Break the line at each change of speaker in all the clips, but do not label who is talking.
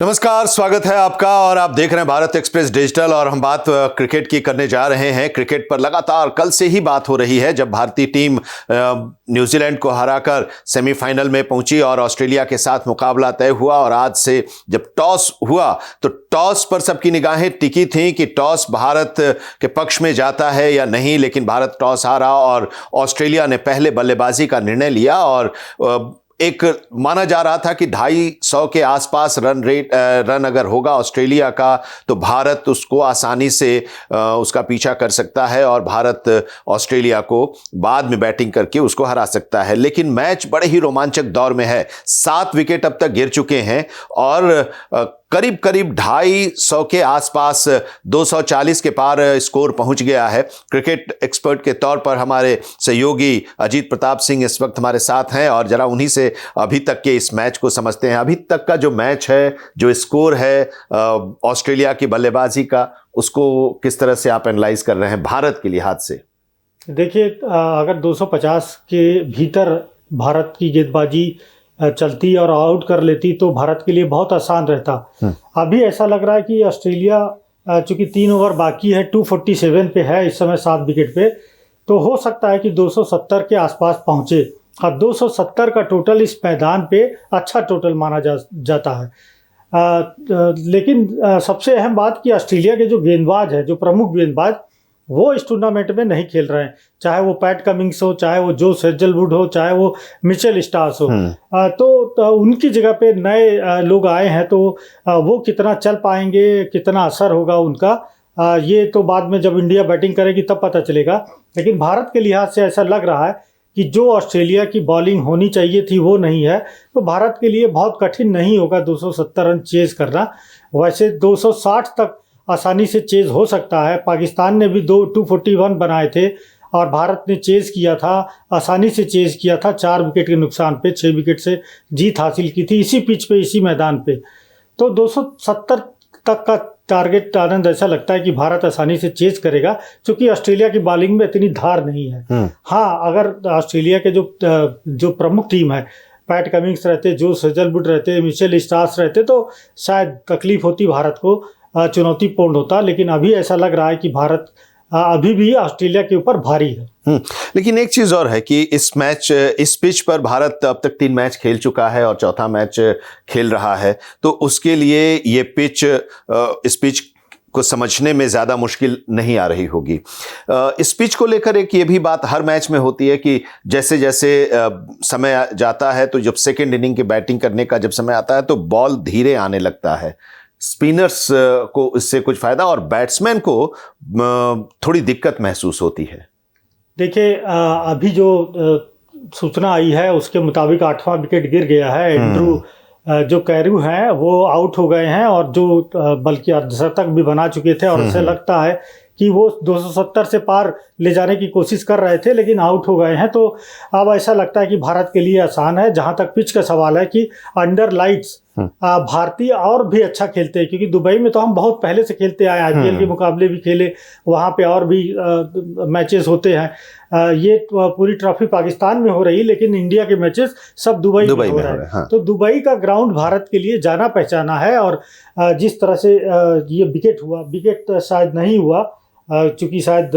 नमस्कार, स्वागत है आपका और आप देख रहे हैं भारत एक्सप्रेस डिजिटल। और हम बात क्रिकेट की करने जा रहे हैं। क्रिकेट पर लगातार कल से ही बात हो रही है, जब भारतीय टीम न्यूजीलैंड को हराकर सेमीफाइनल में पहुंची और ऑस्ट्रेलिया के साथ मुकाबला तय हुआ। और आज से जब टॉस हुआ तो टॉस पर सबकी निगाहें टिकी थीं कि टॉस भारत के पक्ष में जाता है या नहीं, लेकिन भारत टॉस हारा और ऑस्ट्रेलिया ने पहले बल्लेबाजी का निर्णय लिया। और एक माना जा रहा था कि 250 के आसपास रन अगर होगा ऑस्ट्रेलिया का तो भारत उसको आसानी से उसका पीछा कर सकता है और भारत ऑस्ट्रेलिया को बाद में बैटिंग करके उसको हरा सकता है। लेकिन मैच बड़े ही रोमांचक दौर में है। 7 विकेट अब तक गिर चुके हैं और करीब करीब 250 के आसपास 240 के पार स्कोर पहुंच गया है। क्रिकेट एक्सपर्ट के तौर पर हमारे सहयोगी अजीत प्रताप सिंह इस वक्त हमारे साथ हैं और जरा उन्हीं से अभी तक के इस मैच को समझते हैं। अभी तक का जो मैच है, जो स्कोर है ऑस्ट्रेलिया की बल्लेबाजी का, उसको किस तरह से आप एनालाइज कर रहे हैं भारत के लिहाज से?
देखिए, अगर 250 के भीतर भारत की गेंदबाजी चलती और आउट कर लेती तो भारत के लिए बहुत आसान रहता। अभी ऐसा लग रहा है कि ऑस्ट्रेलिया चूंकि 3 ओवर बाकी है, 247 पे है इस समय 7 विकेट पे, तो हो सकता है कि 270 के आसपास पहुंचे। और 270 का टोटल इस मैदान पे अच्छा टोटल माना जाता है। लेकिन सबसे अहम बात कि ऑस्ट्रेलिया के जो गेंदबाज है, जो प्रमुख गेंदबाज, वो इस टूर्नामेंट में नहीं खेल रहे हैं। चाहे वो पैट कमिंग्स हो, चाहे वो जोस हेजलवुड हो, चाहे वो मिचेल स्टार्स हो। तो उनकी जगह पे नए लोग आए हैं, तो वो कितना चल पाएंगे, कितना असर होगा उनका, ये तो बाद में जब इंडिया बैटिंग करेगी तब पता चलेगा। लेकिन भारत के लिहाज से ऐसा लग रहा है कि जो ऑस्ट्रेलिया की बॉलिंग होनी चाहिए थी वो नहीं है, तो भारत के लिए बहुत कठिन नहीं होगा 270 रन चेज करना। वैसे 260 तक आसानी से चेज हो सकता है। पाकिस्तान ने भी 241 बनाए थे और भारत ने चेज किया था, आसानी से चेज किया था। 4 विकेट के नुकसान पे 6 विकेट से जीत हासिल की थी, इसी पिच पे, इसी मैदान पे। तो 270 तक का टारगेट आनंद ऐसा लगता है कि भारत आसानी से चेज करेगा, क्योंकि ऑस्ट्रेलिया की बॉलिंग में इतनी धार नहीं है। हाँ, अगर ऑस्ट्रेलिया के जो प्रमुख टीम है, पैट कमिंग्स रहते, जोस हेजलवुड रहते, मिचेल स्टार्स रहते, तो शायद तकलीफ होती भारत को, चुनौतीपूर्ण होता। लेकिन अभी ऐसा लग रहा है कि भारत अभी भी ऑस्ट्रेलिया के ऊपर भारी है।
लेकिन एक चीज और है कि इस पिच पर भारत अब तक 3 मैच खेल चुका है और चौथा मैच खेल रहा है, तो उसके लिए ये इस पिच को समझने में ज्यादा मुश्किल नहीं आ रही होगी। इस पिच को लेकर एक ये भी बात हर मैच में होती है कि जैसे जैसे समय जाता है, तो जब सेकेंड इनिंग की बैटिंग करने का जब समय आता है तो बॉल धीरे आने लगता है। स्पिनर्स को इससे कुछ फायदा और बैट्समैन को थोड़ी दिक्कत महसूस होती है।
देखिए, अभी जो सूचना आई है उसके मुताबिक 8वां विकेट गिर गया है। एंड्रू जो कैरू हैं वो आउट हो गए हैं, और जो बल्कि अर्धशतक भी बना चुके थे, और ऐसा लगता है कि वो 270 से पार ले जाने की कोशिश कर रहे थे, लेकिन आउट हो गए हैं। तो अब ऐसा लगता है कि भारत के लिए आसान है। जहां तक पिच का सवाल है कि अंडर लाइट्स भारतीय और भी अच्छा खेलते हैं, क्योंकि दुबई में तो हम बहुत पहले से खेलते आए, आईपीएल के मुकाबले भी खेले, वहाँ पे और भी मैचेस होते हैं। ये पूरी ट्रॉफी पाकिस्तान में हो रही, लेकिन इंडिया के मैचेस सब दुबई में हो रहे हैं। तो दुबई का ग्राउंड भारत के लिए जाना पहचाना है। और जिस तरह से ये विकेट शायद नहीं हुआ, चूंकि शायद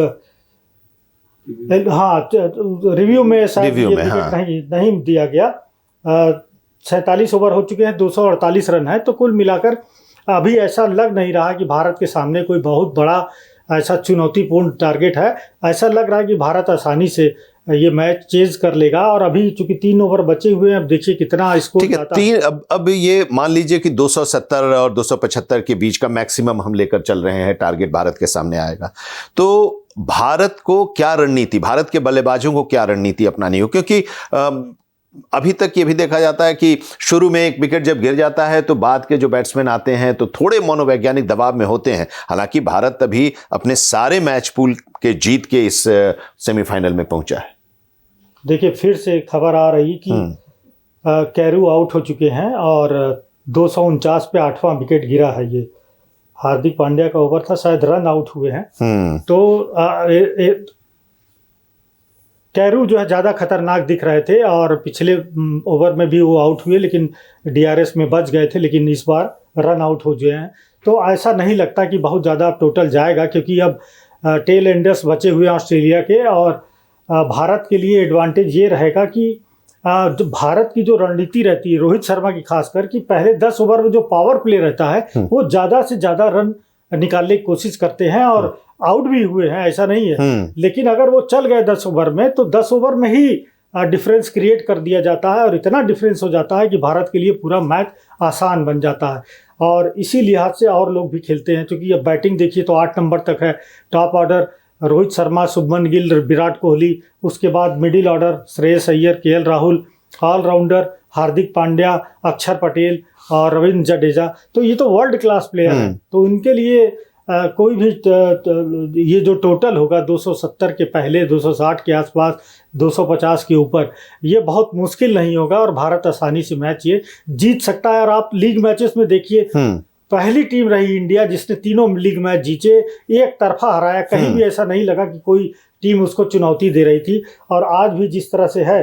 रिव्यू में शायद ये विकेट नहीं दिया गया। 47 ओवर हो चुके हैं, 248 रन है। तो कुल मिलाकर अभी ऐसा लग नहीं रहा कि भारत के सामने कोई बहुत बड़ा ऐसा चुनौतीपूर्ण टारगेट है। ऐसा लग रहा है कि भारत आसानी से ये मैच चेज कर लेगा। और अभी चूंकि 3 ओवर बचे हुए हैं, अब देखिए कितना स्कोर जाता है।
अब ये मान लीजिए कि 270 और 275 के बीच का मैक्सिमम हम लेकर चल रहे हैं, टारगेट भारत के सामने आएगा। तो भारत को क्या रणनीति, भारत के बल्लेबाजों को क्या रणनीति अपनानी हो? क्योंकि अभी तक ये भी देखा जाता है कि शुरू में एक विकेट जब गिर जाता है तो बाद के जो बैट्समैन आते हैं तो थोड़े मनोवैज्ञानिक दबाव में होते हैं। हालांकि भारत अभी अपने सारे मैच पूल के जीत के इस सेमीफाइनल में पहुंचा है।
देखिए, फिर से खबर आ रही कि कैरू आउट हो चुके हैं और 249 पे 8वां विकेट गिरा है। ये हार्दिक पांड्या का ओवर था, शायद रन आउट हुए हैं। तो कैरू जो है ज़्यादा खतरनाक दिख रहे थे, और पिछले ओवर में भी वो आउट हुए, लेकिन डीआरएस में बच गए थे। लेकिन इस बार रन आउट हो गए हैं। तो ऐसा नहीं लगता कि बहुत ज़्यादा टोटल जाएगा, क्योंकि अब टेल एंडर्स बचे हुए हैं ऑस्ट्रेलिया के। और भारत के लिए एडवांटेज ये रहेगा कि जो भारत की जो रणनीति रहती है रोहित शर्मा की खासकर, कि पहले 10 ओवर में जो पावर प्ले रहता है वो ज़्यादा से ज़्यादा रन निकालने की कोशिश करते हैं, और आउट भी हुए हैं, ऐसा नहीं है। लेकिन अगर वो चल गए 10 ओवर में, तो 10 ओवर में ही डिफरेंस क्रिएट कर दिया जाता है, और इतना डिफरेंस हो जाता है कि भारत के लिए पूरा मैच आसान बन जाता है। और इसी लिहाज से और लोग भी खेलते हैं, क्योंकि अब बैटिंग देखिए तो 8 नंबर तक है टॉप ऑर्डर, रोहित शर्मा, शुभमन गिल, विराट कोहली। उसके बाद middle order Shreyas Iyer, KL Rahul, allrounder Hardik Pandya, Axar Patel और रविंद्र जडेजा। तो ये तो वर्ल्ड क्लास प्लेयर हैं। तो उनके लिए कोई भी ये जो टोटल होगा 270 के पहले, 260 के आसपास, 250 के ऊपर, ये बहुत मुश्किल नहीं होगा और भारत आसानी से मैच ये जीत सकता है। और आप लीग मैचेस में देखिए, पहली टीम रही इंडिया जिसने तीनों लीग मैच जीते, एक तरफा हराया। कहीं भी ऐसा नहीं लगा कि कोई टीम उसको चुनौती दे रही थी। और आज भी जिस तरह से है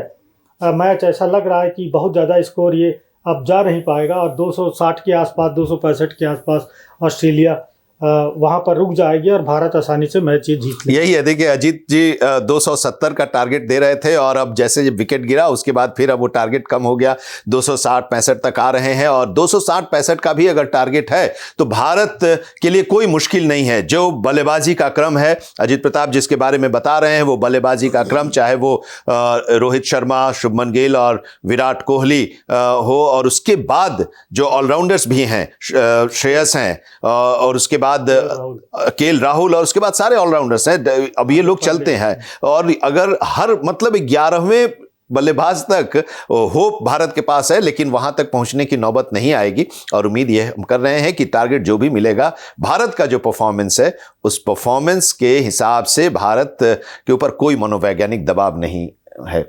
मैच, ऐसा लग रहा है कि बहुत ज़्यादा स्कोर ये अब जा नहीं पाएगा, और 260 के आसपास, 265 के आसपास ऑस्ट्रेलिया वहां पर रुक जाएगी और भारत आसानी से मैच ये जीत लेगा।
यही है, देखिए अजीत जी 270 का टारगेट दे रहे थे, और अब जैसे विकेट गिरा उसके बाद फिर अब वो टारगेट कम हो गया, 260-65 तक आ रहे हैं। और 260-65 का भी अगर टारगेट है तो भारत के लिए कोई मुश्किल नहीं है। जो बल्लेबाजी का क्रम है, अजीत प्रताप जिसके बारे में बता रहे हैं, वो बल्लेबाजी का क्रम, चाहे वो रोहित शर्मा, शुभमन गिल और विराट कोहली हो, और उसके बाद जो ऑलराउंडर्स भी हैं, श्रेयस हैं, और उसके बाद केएल राहुल, और उसके बाद सारे ऑलराउंडर्स हैं। अब ये लोग चलते हैं, और अगर हर मतलब 11वें बल्लेबाज तक होप भारत के पास है, लेकिन वहां तक पहुंचने की नौबत नहीं आएगी। और उम्मीद यह हम कर रहे हैं कि टारगेट जो भी मिलेगा, भारत का जो परफॉर्मेंस है, उस परफॉर्मेंस के हिसाब से भारत के ऊपर कोई मनोवैज्ञानिक दबाव नहीं है।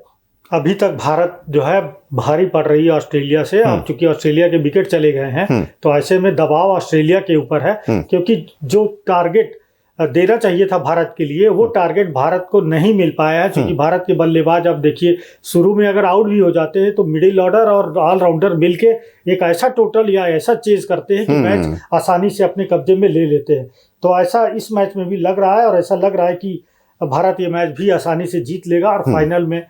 अभी तक भारत जो है भारी पड़ रही है ऑस्ट्रेलिया से। अब चूंकि ऑस्ट्रेलिया के विकेट चले गए हैं, तो ऐसे में दबाव ऑस्ट्रेलिया के ऊपर है, क्योंकि जो टारगेट देना चाहिए था भारत के लिए, वो टारगेट भारत को नहीं मिल पाया है। क्योंकि भारत के बल्लेबाज, अब देखिए, शुरू में अगर आउट भी हो जाते हैं तो मिडिल ऑर्डर और ऑलराउंडर मिलके एक ऐसा टोटल या ऐसा चेज करते हैं कि मैच आसानी से अपने कब्जे में ले लेते हैं। तो ऐसा इस मैच में भी लग रहा है, और ऐसा लग रहा है कि भारत ये मैच भी आसानी से जीत लेगा, और फाइनल में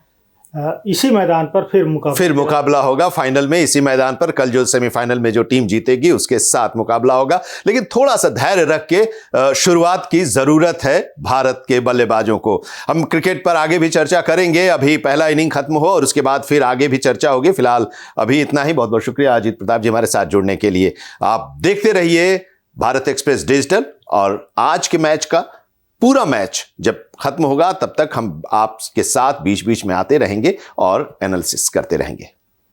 इसी मैदान पर फिर मुकाबला होगा। फाइनल में इसी मैदान पर कल जो सेमीफाइनल में जो टीम जीतेगी उसके साथ मुकाबला होगा। लेकिन थोड़ा सा धैर्य रख के शुरुआत की जरूरत है भारत के बल्लेबाजों को। हम क्रिकेट पर आगे भी चर्चा करेंगे, अभी पहला इनिंग खत्म हो और उसके बाद फिर आगे भी चर्चा होगी। फिलहाल अभी इतना ही। बहुत बहुत शुक्रिया अजीत प्रताप जी हमारे साथ जुड़ने के लिए। आप देखते रहिए भारत एक्सप्रेस डिजिटल, और आज के मैच का पूरा मैच जब खत्म होगा तब तक हम आपके साथ बीच बीच में आते रहेंगे और एनालिसिस करते रहेंगे।